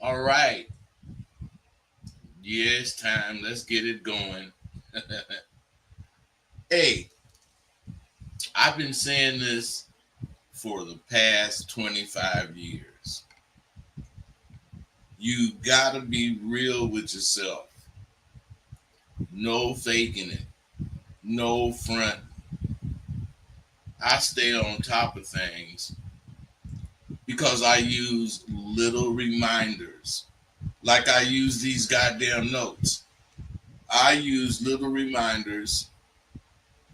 All right. Yeah, it's time. Let's get it going. Hey, I've been saying this for the past 25 years. You gotta be real with yourself. No faking it. No front. I stay on top of things because I use little reminders. Like I use these goddamn notes. I use little reminders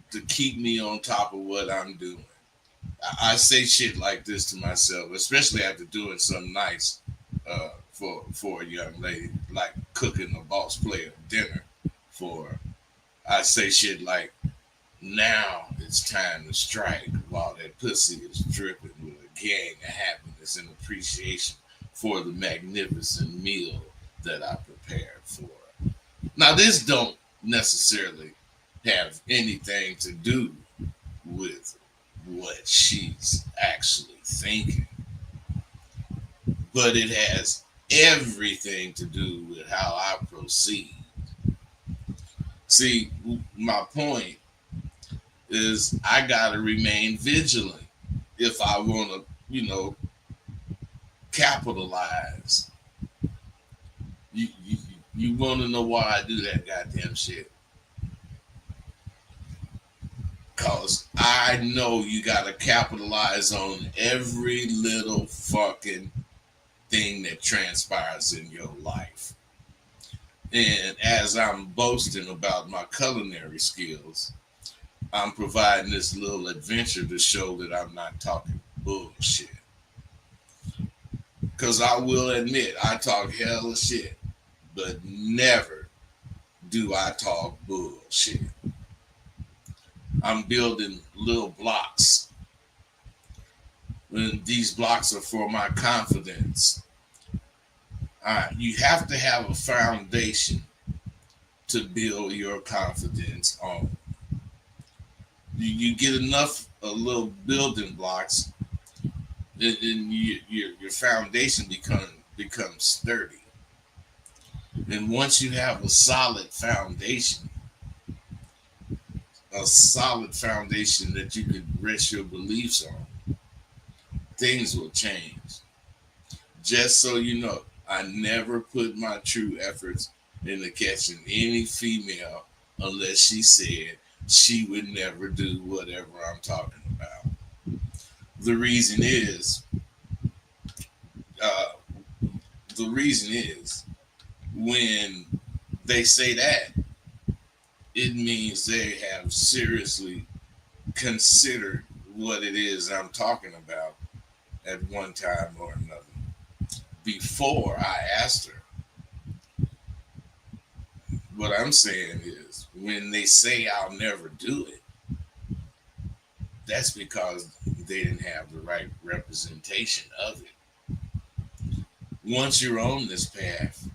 to keep me on top of what I'm doing. I say shit like this to myself, especially after doing something nice for a young lady, like cooking a boss player dinner for her. I say shit like, "Now it's time to strike while that pussy is dripping with a gang of happiness and appreciation for the magnificent meal that I prepared for her." Now, this don't necessarily have anything to do with what she's actually thinking, but it has everything to do with how I proceed. See, my point is I got to remain vigilant if I want to, capitalize. You, you, you want to know why I do that goddamn shit? Because I know you got to capitalize on every little fucking thing that transpires in your life. And as I'm boasting about my culinary skills, I'm providing this little adventure to show that I'm not talking bullshit. Because I will admit, I talk hella shit, but never do I talk bullshit. I'm building little blocks, and these blocks are for my confidence. You have to have a foundation to build your confidence on. You get enough little building blocks, and your foundation becomes sturdy. And once you have a solid foundation that you can rest your beliefs on, things will change. Just so you know, I never put my true efforts into catching any female unless she said she would never do whatever I'm talking about. The reason is, uh, the reason is when they say that, it means they have seriously considered what it is I'm talking about at one time or another. Before I asked her, what I'm saying is when they say I'll never do it, that's because they didn't have the right representation of it. Once you're on this path,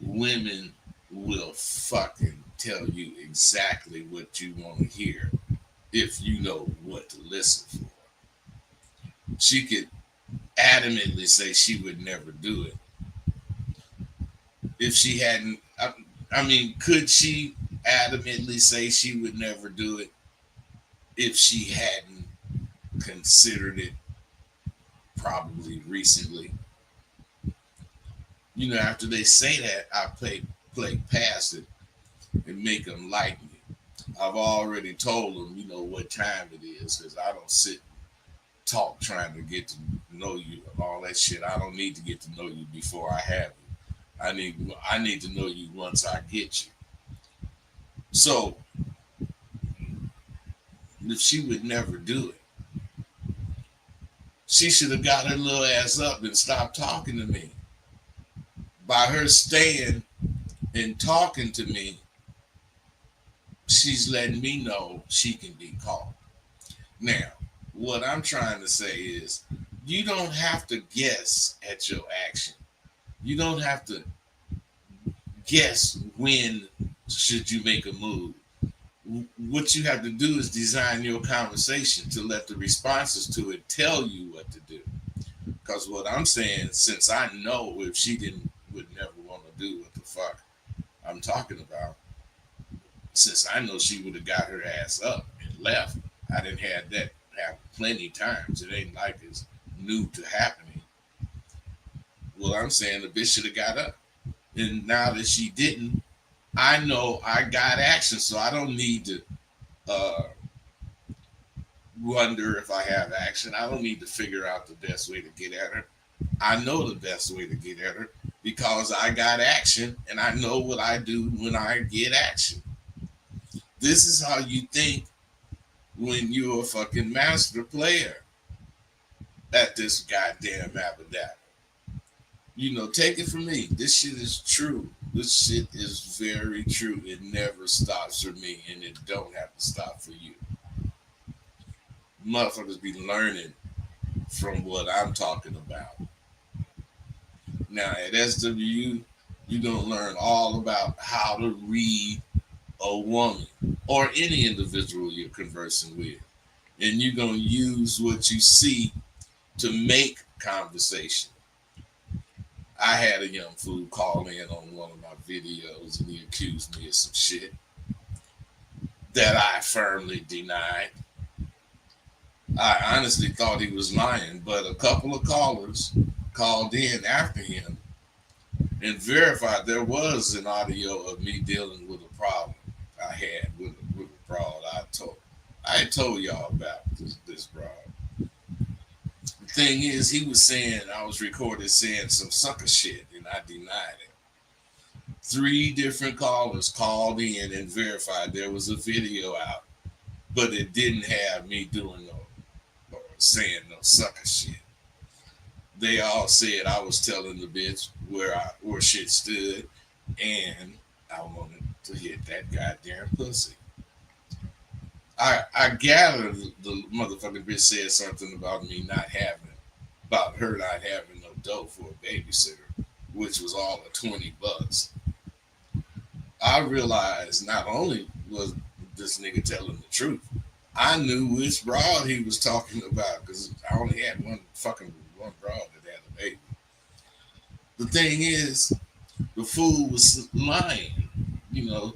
women will fucking tell you exactly what you want to hear if you know what to listen for. She could adamantly say she would never do it if she hadn't. I mean, could she adamantly say she would never do it if she hadn't considered it probably recently? After they say that, I play past it and make them like me. I've already told them, what time it is, because I don't sit and talk trying to get to know you and all that shit. I don't need to get to know you before I have you. I need to know you once I get you. So if she would never do it, she should have got her little ass up and stopped talking to me. By her staying and talking to me, she's letting me know she can be caught. Now, what I'm trying to say is you don't have to guess at your action. You don't have to guess when should you make a move. What you have to do is design your conversation to let the responses to it tell you what to do. Because what I'm saying, since I know if she didn't would never want to do what the fuck I'm talking about, since I know she would have got her ass up and left. I didn't have that happen plenty times. It ain't like it's new to happening. Well, I'm saying the bitch should have got up. And now that she didn't, I know I got action, so I don't need to uh, wonder if I have action. I don't need to figure out the best way to get at her. I know the best way to get at her because I got action and I know what I do when I get action. This is how you think when you're a fucking master player at this goddamn Abadabba. You know, take it from me. This shit is true. This shit is very true. It never stops for me, and it don't have to stop for you. Motherfuckers be learning from what I'm talking about. Now at SWU, you're gonna learn all about how to read a woman or any individual you're conversing with. And you're gonna use what you see to make conversation. I had a young fool call in on one of my videos and he accused me of some shit that I firmly denied. I honestly thought he was lying, but a couple of callers called in after him and verified there was an audio of me dealing with a problem I had with a broad I told y'all about this broad. The thing is, he was saying I was recorded saying some sucker shit, and I denied it. 3 different callers called in and verified there was a video out, but it didn't have me doing no or saying no sucker shit. They all said I was telling the bitch where shit stood, and I wanted to hit that goddamn pussy. I gather the motherfucking bitch said something about about her not having no dough for a babysitter, which was all of $20. I realized not only was this nigga telling the truth, I knew which broad he was talking about because I only had one broad that had a baby. The thing is, the fool was lying. You know,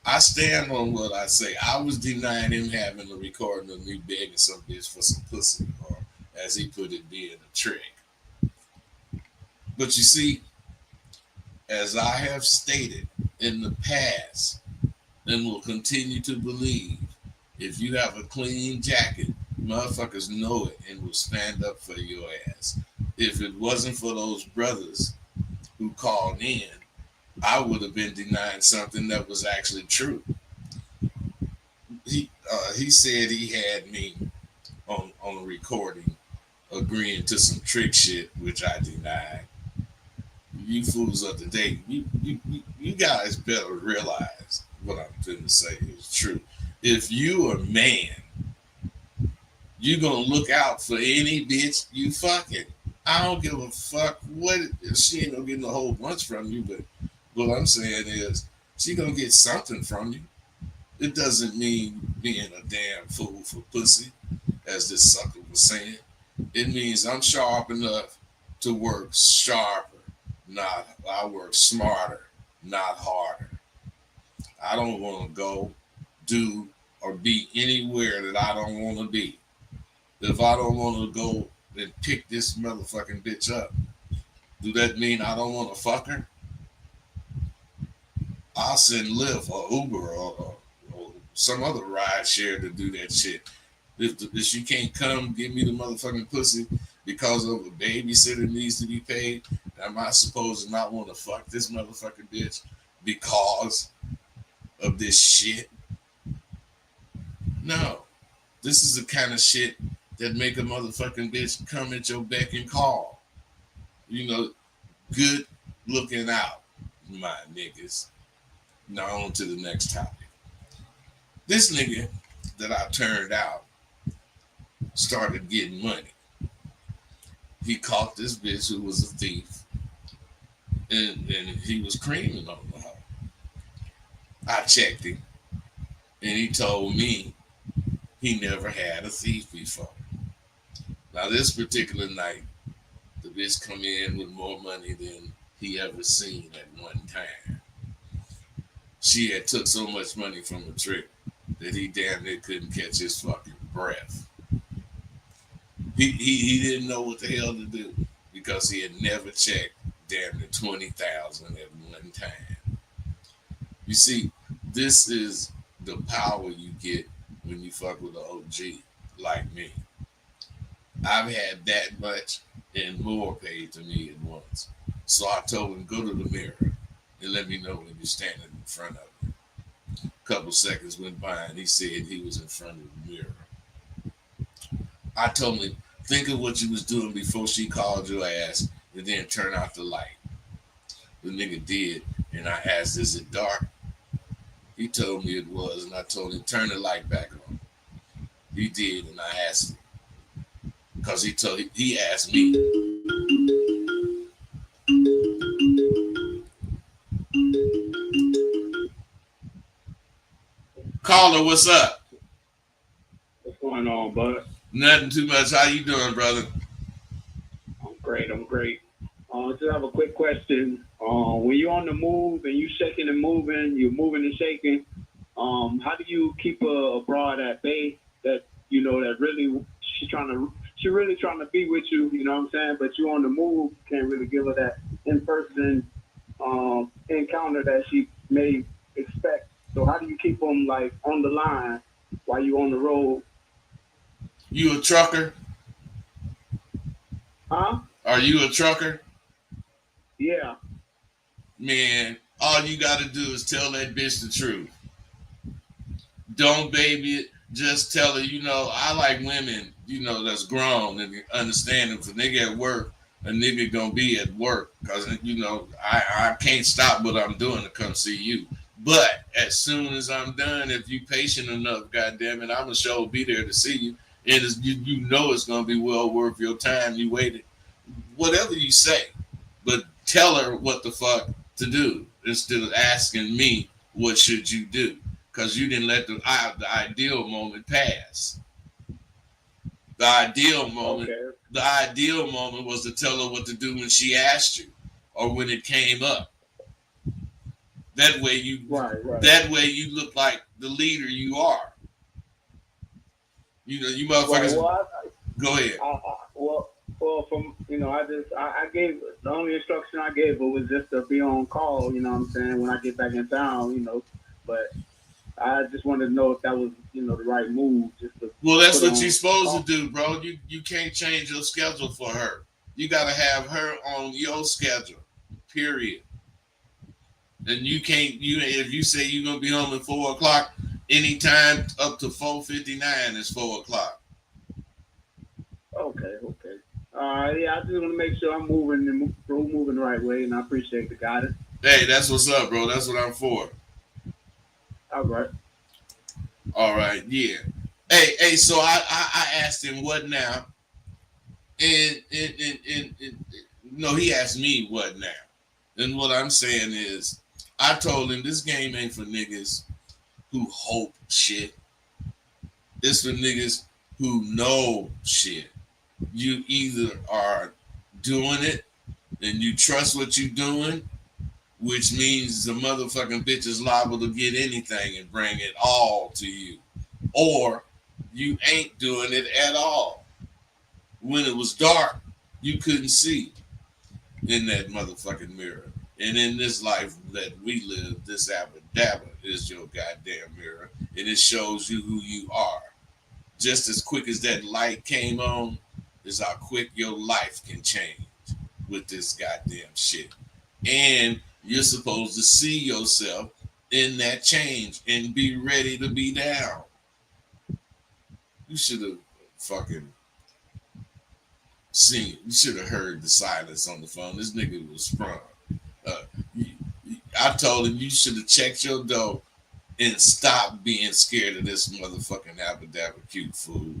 I stand on what I say. I was denying him having a recording of me begging some bitch for some pussy, or as he put it, being a trick. But you see, as I have stated in the past, and will continue to believe, if you have a clean jacket, motherfuckers know it and will stand up for your ass. If it wasn't for those brothers who called in, I would have been denying something that was actually true. He said he had me on a recording agreeing to some trick shit, which I denied. You fools up to date. You guys better realize what I'm going to say is true. If you are a man, you gonna look out for any bitch you fucking. I don't give a fuck what she ain't gonna get a whole bunch from you, but what I'm saying is she gonna get something from you. It doesn't mean being a damn fool for pussy, as this sucker was saying. It means I'm sharp enough to work sharper, not I work smarter, not harder. I don't want to go, do, or be anywhere that I don't want to be. If I don't want to go and pick this motherfucking bitch up, do that mean I don't want to fuck her? I'll send Lyft or Uber or some other ride share to do that shit. If she can't come give me the motherfucking pussy because of a babysitter needs to be paid, am I supposed to not want to fuck this motherfucking bitch because of this shit? No. This is the kind of shit that make a motherfucking bitch come at your beck and call. You know, good looking out, my niggas. Now on to the next topic. This nigga that I turned out started getting money. He caught this bitch who was a thief, and he was creaming on her. I checked him, and he told me he never had a thief before. Now, this particular night, The bitch come in with more money than he ever seen at one time. She had took so much money from the trick that he damn near couldn't catch his fucking breath. He didn't know what the hell to do because he had never checked damn near 20,000 at one time. You see, this is the power you get when you fuck with an OG like me. I've had that much and more paid to me at once. So I told him, go to the mirror and let me know when you're standing in front of it. A couple seconds went by and he said he was in front of the mirror. I told him, think of what you was doing before she called your ass and then turn out the light. The nigga did, and I asked, is it dark? He told me it was, and I told him, turn the light back on. He did, and I asked him. Because he asked me. Caller, what's up? What's going on, bud? Nothing too much. How you doing, brother? I'm great. Just have a quick question. When you're on the move and you shaking and moving, you're moving and shaking. How do you keep a broad at bay that that really she really trying to be with you? You know what I'm saying? But you on the move, can't really give her that in person encounter that she may expect. So how do you keep them like on the line while you on the road? You a trucker? Huh? Are you a trucker? Yeah. Man, all you got to do is tell that bitch the truth. Don't baby it. Just tell her, I like women, that's grown and understanding. If a nigga at work, a nigga gonna be at work. Because, I can't stop what I'm doing to come see you. But as soon as I'm done, if you patient enough, goddamn it, I'm gonna sure be there to see you. And you know it's gonna be well worth your time. You waited, whatever you say, but tell her what the fuck to do instead of asking me what should you do, because you didn't let the ideal moment pass. The ideal moment, Okay. the ideal moment was to tell her what to do when she asked you, or when it came up. That way Right. that way you look like the leader you are. You Right. motherfuckers. Well, Go ahead. from I gave the only instruction I gave her was just to be on call. You know what I'm saying, when I get back in town. But I just wanted to know if that was the right move, just to Well, that's put what you're on supposed to call. do, bro. You can't change your schedule for her. You gotta have her on your schedule. Period. And you can't if you say you're gonna be home at 4 o'clock, anytime up to 4:59 is 4 o'clock. Okay. Yeah, I just want to make sure I'm moving the right way, and I appreciate the guidance. Hey, that's what's up, bro. That's what I'm for. All right. All right, yeah. Hey, so I asked him what now, and no, he asked me what now. And what I'm saying is, I told him this game ain't for niggas who hope shit. It's for niggas who know shit. You either are doing it and you trust what you're doing, which means the motherfucking bitch is liable to get anything and bring it all to you, or you ain't doing it at all. When it was dark, you couldn't see in that motherfucking mirror. And in this life that we live, this abba is your goddamn mirror, and it shows you who you are. Just as quick as that light came on, is how quick your life can change with this goddamn shit. And you're supposed to see yourself in that change and be ready to be down. You should have fucking seen. You should have heard the silence on the phone. This nigga was sprung. Uh, I told him you should have checked your dough and stop being scared of this motherfucking abadabba cute fool.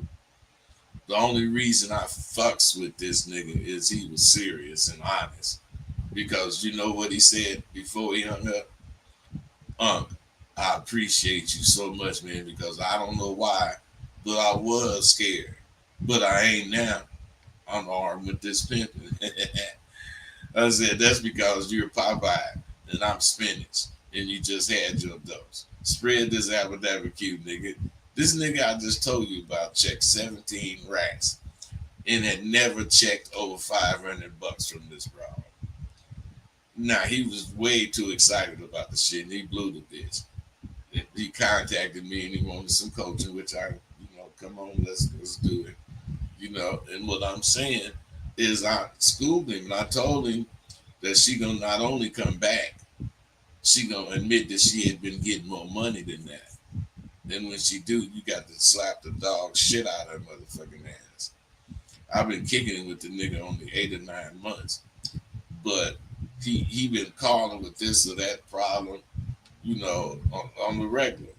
The only reason I fucks with this nigga is he was serious and honest. Because you know what he said before he hung up? Unc, I appreciate you so much, man, because I don't know why, but I was scared. But I ain't now. unarmed with this pimping. I said, that's because you're Popeye and I'm spinach and you just had your dose. Spread this abracadabra cube, nigga. This nigga I just told you about checked 17 racks and had never checked over 500 bucks from this broad. Nah, he was way too excited about the shit and he blew the bitch. He contacted me and he wanted some coaching, which come on, let's do it. And what I'm saying is I schooled him and I told him that she gonna not only come back, she gonna admit that she had been getting more money than that. Then when she do, you got to slap the dog shit out of her motherfucking ass. I've been kicking it with the nigga only 8 or 9 months, but he been calling with this or that problem, on the regular.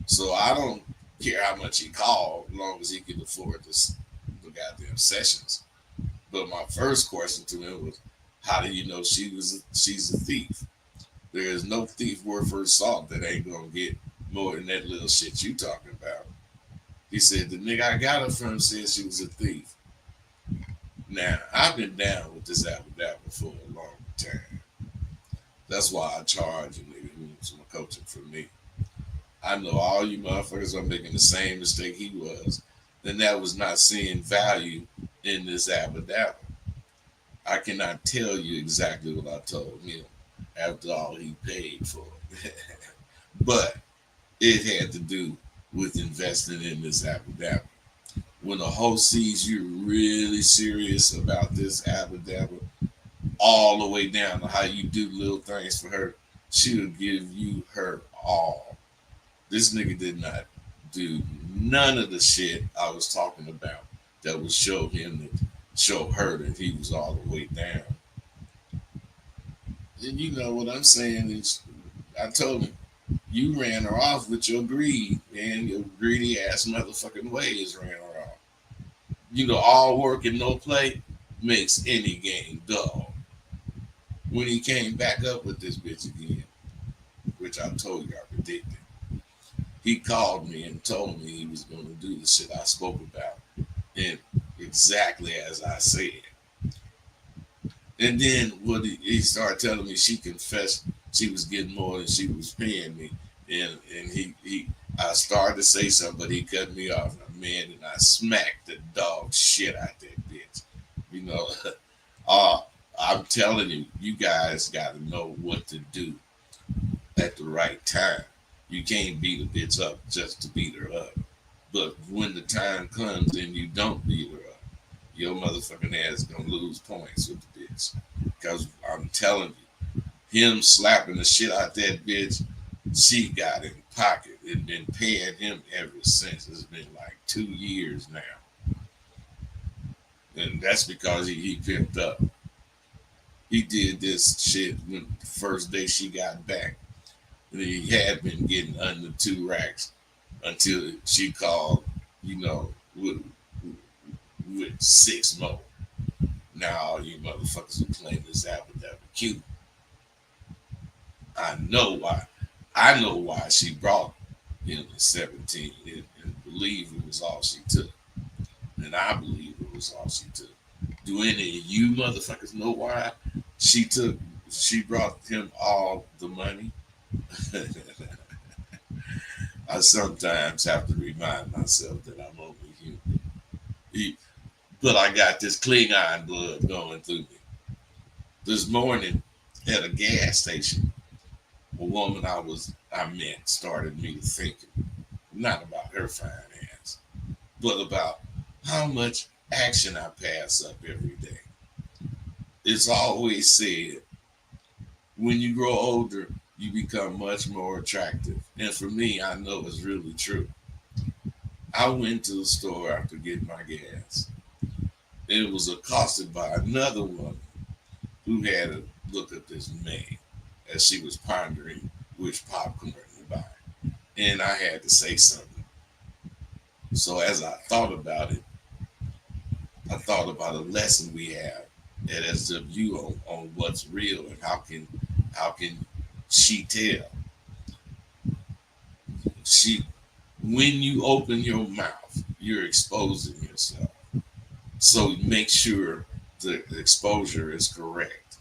So I don't care how much he called, as long as he can afford the goddamn sessions. But my first question to him was, how do you know she's a thief? There is no thief worth her salt that ain't gonna get more than that little shit you talking about. He said the nigga I got her from said she was a thief. Now I've been down with this apple for a long time. That's why I charge a nigga who wants some coaching from me. I know all you motherfuckers are making the same mistake he was. Then that was not seeing value in this apple. I cannot tell you exactly what I told him after all he paid for it. But it had to do with investing in this apple. When a host sees you're really serious about this apple, all the way down to how you do little things for her, she'll give you her all. This nigga did not do none of the shit I was talking about that would show her that he was all the way down. And you know what I'm saying is, I told him, you ran her off with your greed, and your greedy ass motherfucking ways ran her off. All work and no play makes any game dull. When he came back up with this bitch again, which I told you I predicted, he called me and told me he was going to do the shit I spoke about, and exactly as I said. And then he started telling me she confessed she was getting more than she was paying me, and I started to say something, but he cut me off. Man, and I smacked the dog shit out that bitch. I'm telling you, you guys got to know what to do at the right time. You can't beat a bitch up just to beat her up. But when the time comes and you don't beat her up, your motherfucking ass is gonna lose points with the bitch. Because I'm telling you, him slapping the shit out that bitch, she got in pocket and been paying him ever since. It's been like 2 years now. And that's because he pimped up. He did this shit when the first day she got back. And he had been getting under 2 racks until she called, with 6 more. Now all you motherfuckers are playing this apple cute. I know why. I know why she brought him to 17 and believe it was all she took. And I believe it was all she took. Do any of you motherfuckers know why she brought him all the money? I sometimes have to remind myself that I'm only human. But I got this Klingon blood going through me. This morning at a gas station, a woman I met started me thinking, not about her fine ass, but about how much action I pass up every day. It's always said, when you grow older, you become much more attractive. And for me, I know it's really true. I went to the store after getting my gas. It was accosted by another woman who had a look at this man as she was pondering which popcorn to buy. And I had to say something. So as I thought about it, I thought about a lesson we have at SW on what's real and how can she tell. When you open your mouth, you're exposing yourself. So make sure the exposure is correct.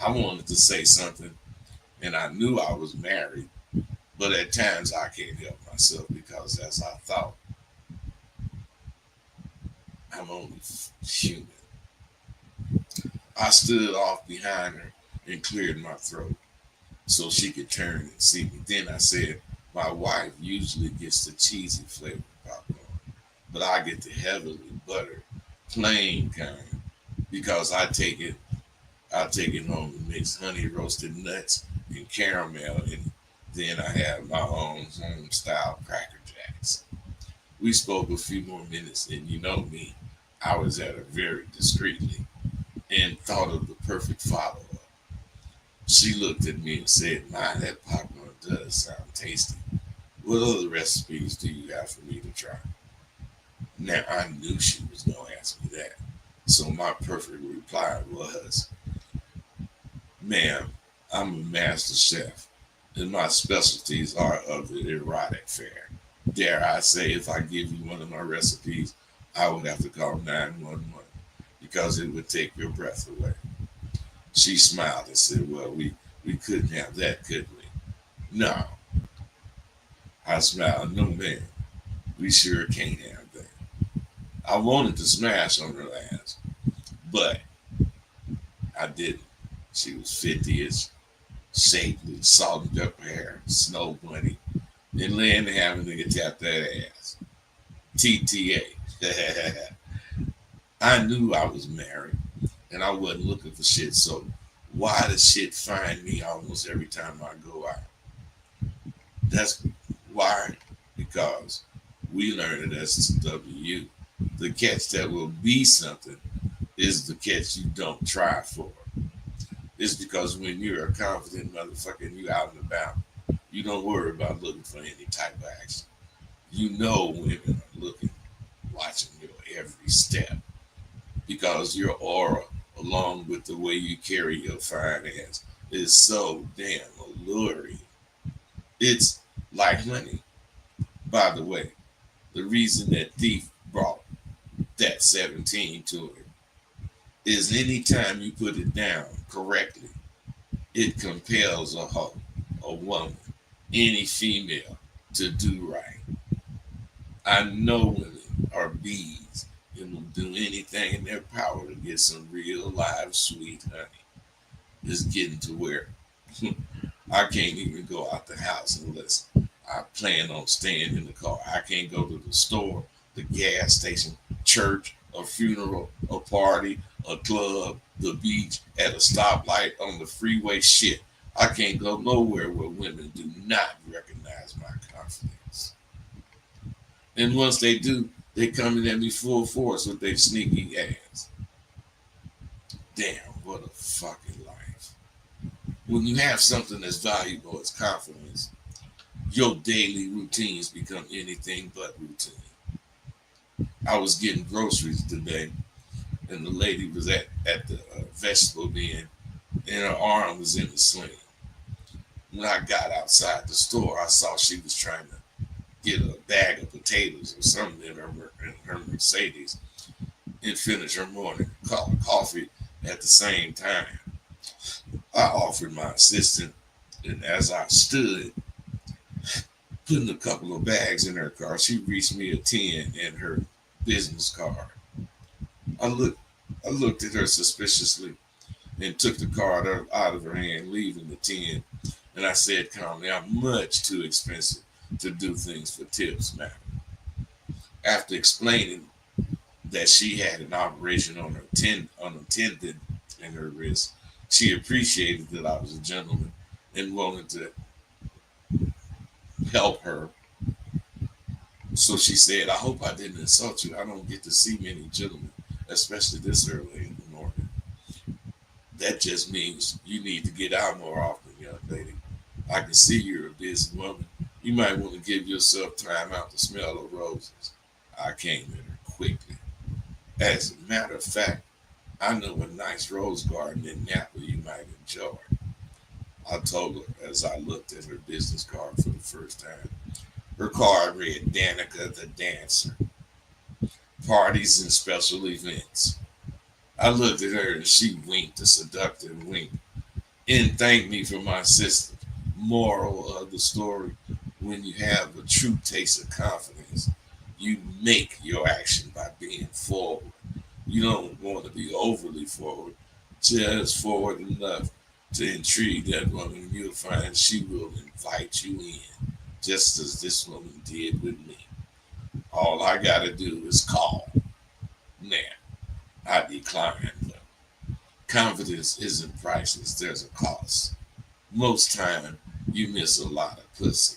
I wanted to say something, and I knew I was married, but at times I can't help myself because as I thought, I'm only human. I stood off behind her and cleared my throat so she could turn and see me. Then I said, my wife usually gets the cheesy flavored popcorn, but I get the heavily buttered, plain kind because I take it home and mix honey roasted nuts and caramel in it. Then I have my own home style Cracker Jacks. We spoke a few more minutes, and you know me, I was at her very discreetly and thought of the perfect follow up. She looked at me and said, "My, that popcorn does sound tasty. What other recipes do you have for me to try?" Now, I knew she was going to ask me that. So my perfect reply was, "Ma'am, I'm a master chef, and my specialties are of the erotic fare. Dare I say, if I give you one of my recipes, I would have to call 911 because it would take your breath away." She smiled and said, "Well, we couldn't have that, could we?" "No." I smiled. "No, man, we sure can't have that." I wanted to smash on her ass, but I didn't. She was 50ish, shapely, salt and pepper hair, snow bunny, and laying there having to get tap that ass. TTA. I knew I was married and I wasn't looking for shit, so why does shit find me almost every time I go out? That's why, because we learned at SW. The catch that will be something is the catch you don't try for. It's because when you're a confident motherfucker and you out and about, you don't worry about looking for any type of action. You know women are looking, watching your every step because your aura, along with the way you carry your fine ass, is so damn alluring. It's like honey. By the way, the reason that Thief brought that 17 to it is anytime you put it down correctly, it compels a hoe, a woman, any female to do right. I know women are bees and will do anything in their power to get some real live sweet honey. It's getting to where I can't even go out the house unless I plan on staying in the car. I can't go to the store, the gas station, church, a funeral, a party, a club, the beach, at a stoplight, on the freeway. Shit, I can't go nowhere where women do not recognize my confidence. And once they do, they coming at me full force with their sneaky ass. Damn, what a fucking life. When you have something as valuable as confidence, your daily routines become anything but routine. I was getting groceries today, and the lady was at the vegetable bin, and her arm was in the sling. When I got outside the store, I saw she was trying to get a bag of potatoes or something in her Mercedes and finish her morning coffee at the same time. I offered my assistance, and as I stood putting a couple of bags in her car, she reached me a 10 and her business card. I looked I looked at her suspiciously and took the card out of her hand, leaving the 10. And I said calmly, "I'm much too expensive to do things for tips, ma'am." After explaining that she had an operation on on a tendon in her wrist, she appreciated that I was a gentleman and wanted to help her. So she said, "I hope I didn't insult you. I don't get to see many gentlemen, especially this early in the morning." "That just means you need to get out more often, young lady. I can see you're a busy woman. You might want to give yourself time out to smell the roses." I came at her quickly. "As a matter of fact, I know a nice rose garden in Napa you might enjoy," I told her as I looked at her business card for the first time. Her card read Danica the Dancer. parties and special events. I looked at her and she winked a seductive wink and thanked me for my assistance. Moral of the story: when you have a true taste of confidence, you make your action by being forward. You don't want to be overly forward, just forward enough to intrigue that woman. You'll find she will invite you in, just as this woman did with me. All I got to do is call. Now, I declined, but confidence isn't priceless. There's a cost. Most time, you miss a lot of pussy.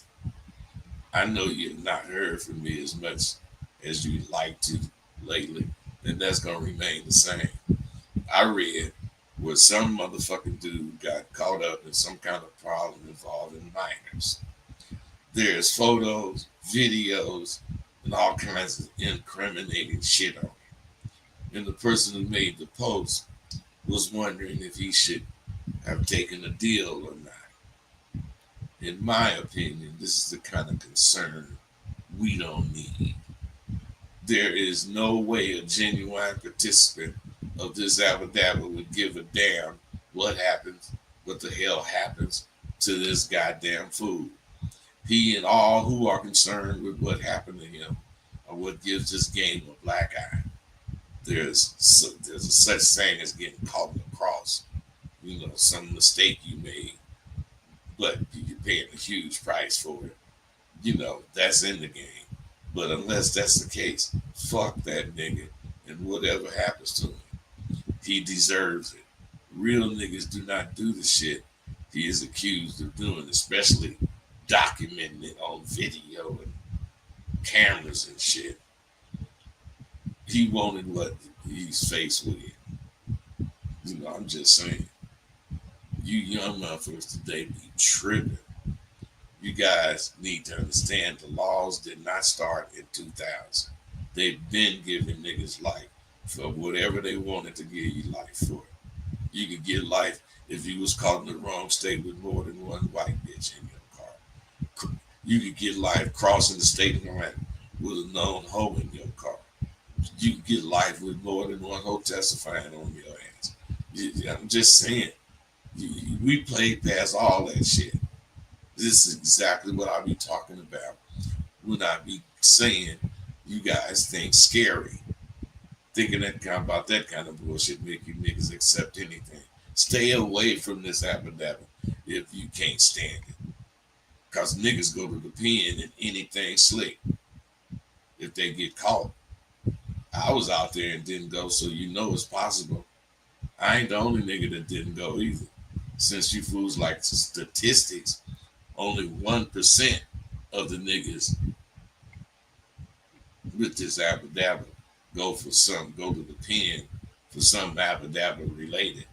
I know you've not heard from me as much as you'd like to lately, and that's gonna remain the same. I read where some motherfucking dude got caught up in some kind of problem involving minors. There's photos, videos, and all kinds of incriminating shit on it. And the person who made the post was wondering if he should have taken a deal or not. In my opinion, this is the kind of concern we don't need. There is no way a genuine participant of this abadabba would give a damn what happens, what the hell happens to this goddamn fool. He and all who are concerned with what happened to him are what gives this game a black eye. There's a such thing as getting caught in the cross. You know, some mistake you made, but you're paying a huge price for it. You know, that's in the game. But unless that's the case, fuck that nigga and whatever happens to him, he deserves it. Real niggas do not do the shit he is accused of doing, especially documenting it on video and cameras and shit. He wanted what he's faced with. You know, I'm just saying. You young motherfuckers today be tripping. You guys need to understand the laws did not start in 2000. They've been giving niggas life for whatever they wanted to give you life for. You could get life if you was caught in the wrong state with more than one white bitch in your car. You could get life crossing the state line with a known hoe in your car. You could get life with more than one hoe testifying on your ass. I'm just saying, we played past all that shit. This is exactly what I be talking about when I be saying you guys think scary. Thinking about that kind of bullshit make you niggas accept anything. Stay away from this abadabba if you can't stand it. Cause niggas go to the pen and anything slick if they get caught. I was out there and didn't go, so you know it's possible. I ain't the only nigga that didn't go either. Since you fools like statistics, only 1% of the niggas with this abadabba go to the pen for some abadabba related.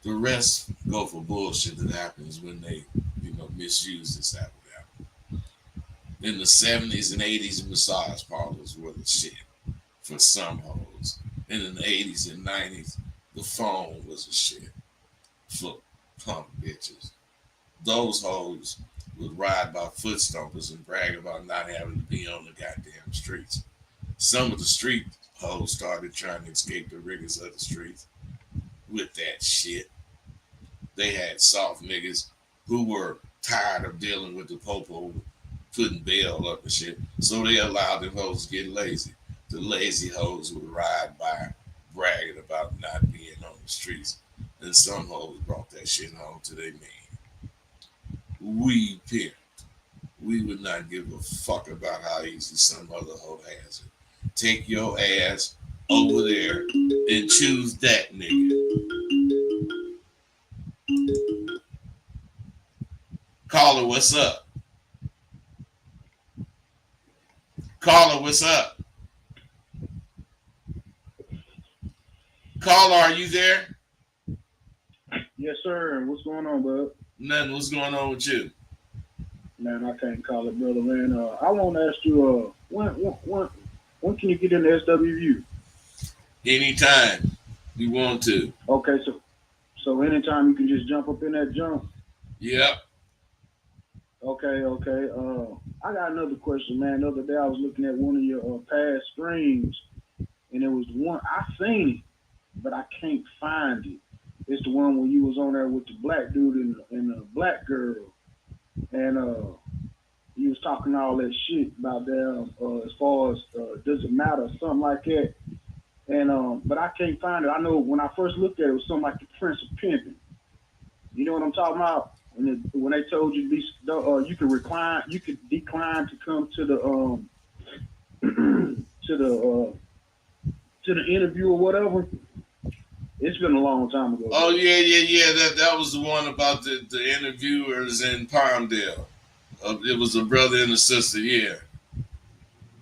The rest go for bullshit that happens when they, misuse this abadabba. In the 70s and 80s, massage parlors were the shit for some hoes. And in the 80s and 90s, the phone was a shit for punk bitches. Those hoes would ride by foot stompers and brag about not having to be on the goddamn streets. Some of the street hoes started trying to escape the rigors of the streets with that shit. They had soft niggas who were tired of dealing with the popo putting bail up and shit, so they allowed them hoes to get lazy. The lazy hoes would ride by bragging about not being on the streets, and some hoes brought that shit home to their man. We pimp. We would not give a fuck about how easy some other hoe has it. Take your ass over there and choose that nigga. Caller, what's up? Caller, what's up? Caller, are you there? Yes, sir. What's going on, bud? Nothing. What's going on with you? Man, I can't call it, brother, man. I want to ask you, when can you get in the SWU? Anytime you want to. Okay, so anytime you can just jump up in that jump. Yep. Okay. I got another question, man. The other day I was looking at one of your past streams, and it was the one I seen it, but I can't find it. It's the one where you was on there with the black dude and the black girl, and you was talking all that shit about them as far as does it matter, something like that. And but I can't find it. I know when I first looked at it, it was something like the Prince of Pimping. You know what I'm talking about? When they told you these, you could recline, you could decline to come to the to the to the interview or whatever. It's been a long time ago, Oh though. yeah. That was the one about the interviewers in Palmdale. It was a brother and a sister. Yeah.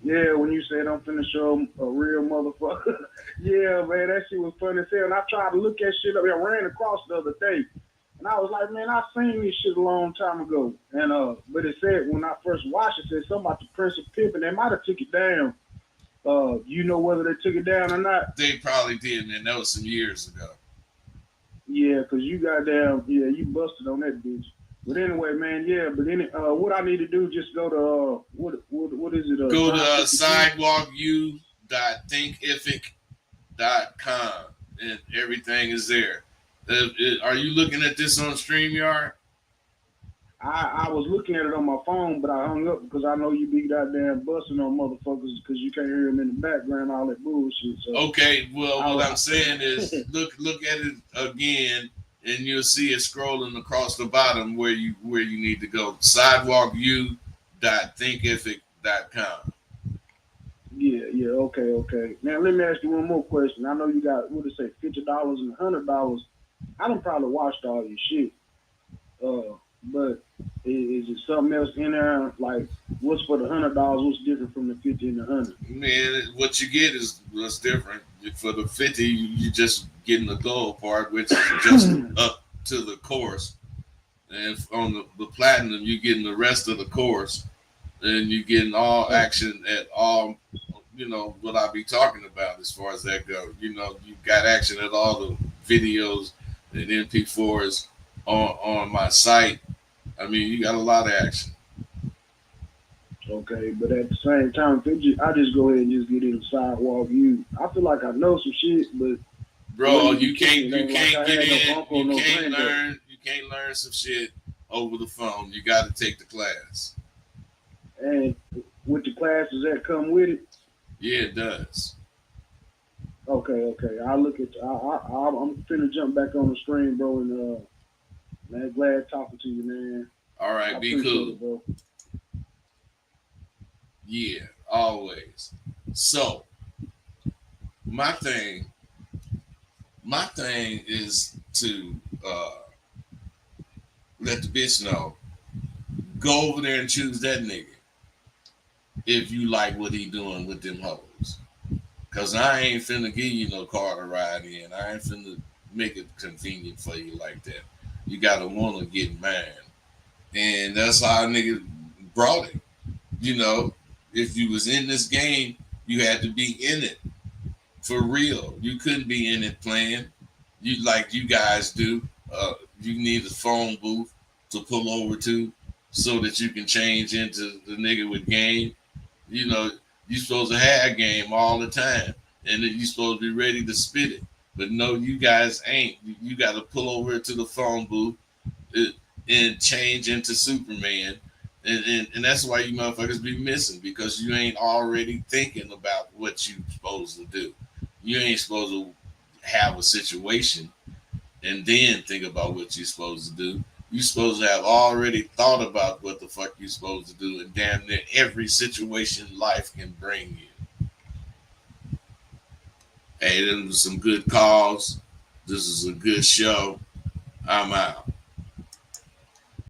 Yeah, when you said I'm finna show 'em a real motherfucker. Yeah, man, that shit was funny as hell. And I tried to look that shit up. I ran across the other day. And I was like, man, I seen this shit a long time ago. And but it said when I first watched it, it said something about the Prince of Pimpin'. They might have took it down. You know whether they took it down or not? They probably did, and that was some years ago. Yeah, cause you got down. Yeah, you busted on that bitch. But anyway, man, yeah. But any, what I need to do, just go to what is it? Go to 952? sidewalku.thinkific.com, and everything is there. Are you looking at this on StreamYard? I was looking at it on my phone, but I hung up because I know you be goddamn busting on motherfuckers because you can't hear them in the background, all that bullshit. So Okay, well, I what was, I'm saying is look at it again, and you'll see it scrolling across the bottom where you need to go. sidewalku.thinkific.com. yeah, okay. Now let me ask you one more question. I know you got what to say, $50 and $100. I done probably watched all your shit, but is it something else in there? Like, what's for the $100? What's different from the 50 and the 100? Man, what you get is what's different. For the 50, you just getting the gold part, which is just up to the course. And on the platinum, you're getting the rest of the course. And you're getting all action at all, what I be talking about as far as that goes. You got action at all the videos and MP4s on my site. I mean, you got a lot of action. Okay, but at the same time, I just go ahead and just get in the sidewalk view. I feel like I know some shit, but the way Bro, you be you kicking can't it you ain't like can't I get had no in, uncle or you no can't granddaddy. learn some shit over the phone. You got to take the class. And with the classes that come with it, Yeah, it does. okay. I look at. I'm finna jump back on the stream, bro, and man, glad talking to you, man. All I right, be appreciate cool. it, bro. Yeah, always. So my thing, my thing is to let the bitch know. Go over there and choose that nigga if you like what he doing with them hoes. Cause I ain't finna give you no car to ride in. I ain't finna make it convenient for you like that. You gotta wanna get mine. And that's how a nigga brought it. You know, if you was in this game, you had to be in it for real. You couldn't be in it playing. You like you guys do. You need a phone booth to pull over to so that you can change into the nigga with game. You know, you supposed to have game all the time, and then you supposed to be ready to spit it. But no, you guys ain't. You got to pull over to the phone booth uh, and change into Superman, and that's why you motherfuckers be missing because you ain't already thinking about what you supposed to do. You ain't supposed to have a situation and then think about what you're supposed to do. You're supposed to have already thought about what the fuck you're supposed to do, and damn near every situation life can bring you. Hey, them was some good calls. This is a good show. I'm out.